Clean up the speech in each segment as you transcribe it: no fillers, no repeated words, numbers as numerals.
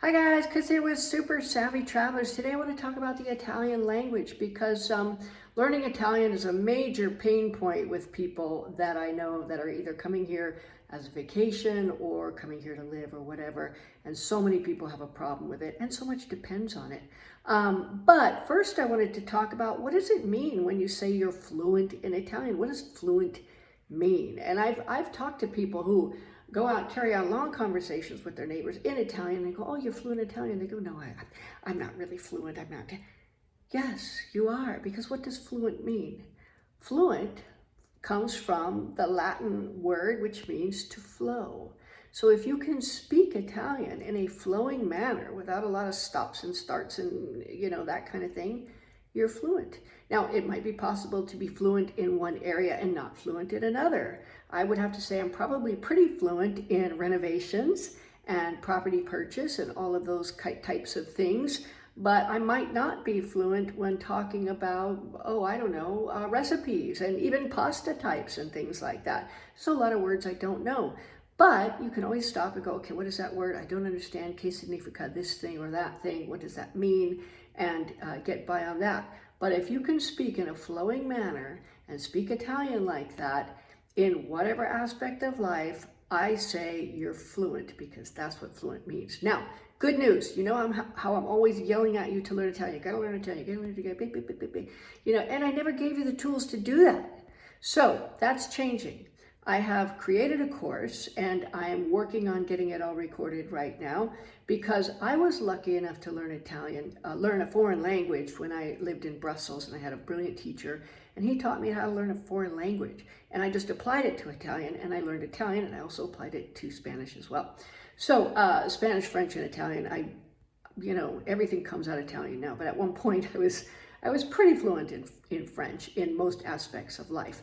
Hi guys, Chris here with Super Savvy Travelers. Today I want to talk about the Italian language because learning Italian is a major pain point with people that I know that are either coming here as a vacation or coming here to live or whatever. And so many people have a problem with it and so much depends on it. But first I wanted to talk about what does it mean when you say you're fluent in Italian? What does fluent mean? And I've talked to people who go out, carry on long conversations with their neighbors in Italian. They go, "Oh, you're fluent in Italian." They go, "No, I'm not really fluent. I'm not." Yes, you are, because what does fluent mean? Fluent comes from the Latin word which means to flow. So if you can speak Italian in a flowing manner without a lot of stops and starts and that kind of thing, you're fluent. Now, it might be possible to be fluent in one area and not fluent in another. I would have to say I'm probably pretty fluent in renovations and property purchase and all of those types of things, but I might not be fluent when talking about, recipes and even pasta types and things like that. So a lot of words I don't know. But you can always stop and go, okay, what is that word? I don't understand. Que significa this thing or that thing? What does that mean? And get by on that. But if you can speak in a flowing manner and speak Italian like that in whatever aspect of life, I say you're fluent, because that's what fluent means. Now, good news. You know how I'm always yelling at you to learn Italian. You gotta learn Italian. You gotta learn Italian. And I never gave you the tools to do that. So that's changing. I have created a course and I am working on getting it all recorded right now, because I was lucky enough to learn Italian, learn a foreign language when I lived in Brussels, and I had a brilliant teacher and he taught me how to learn a foreign language, and I just applied it to Italian, and I learned Italian, and I also applied it to Spanish as well. So Spanish, French, and Italian, everything comes out Italian now, but at one point I was pretty fluent in French in most aspects of life.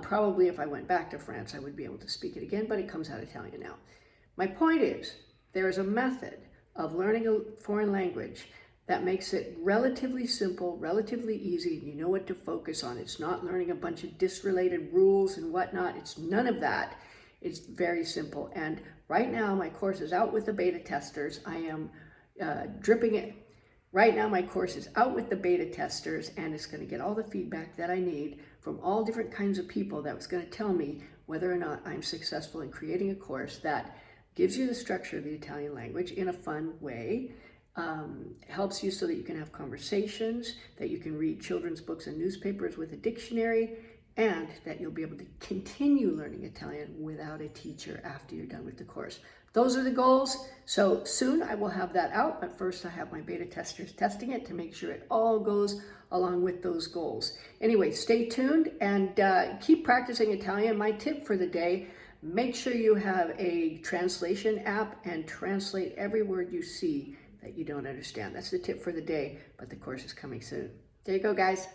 Probably if I went back to France, I would be able to speak it again, but it comes out Italian now. My point is, there is a method of learning a foreign language that makes it relatively simple, relatively easy, and you know what to focus on. It's not learning a bunch of disrelated rules and whatnot. It's none of that. It's very simple. And right now, my course is out with the beta testers. I am dripping it. Right now, my course is out with the beta testers, and it's going to get all the feedback that I need from all different kinds of people that was going to tell me whether or not I'm successful in creating a course that gives you the structure of the Italian language in a fun way, helps you so that you can have conversations, that you can read children's books and newspapers with a dictionary, and that you'll be able to continue learning Italian without a teacher after you're done with the course. Those are the goals. So soon I will have that out, but first I have my beta testers testing it to make sure it all goes along with those goals. Anyway, stay tuned and keep practicing Italian. My tip for the day: make sure you have a translation app and translate every word you see that you don't understand. That's the tip for the day, but the course is coming soon. There you go, guys.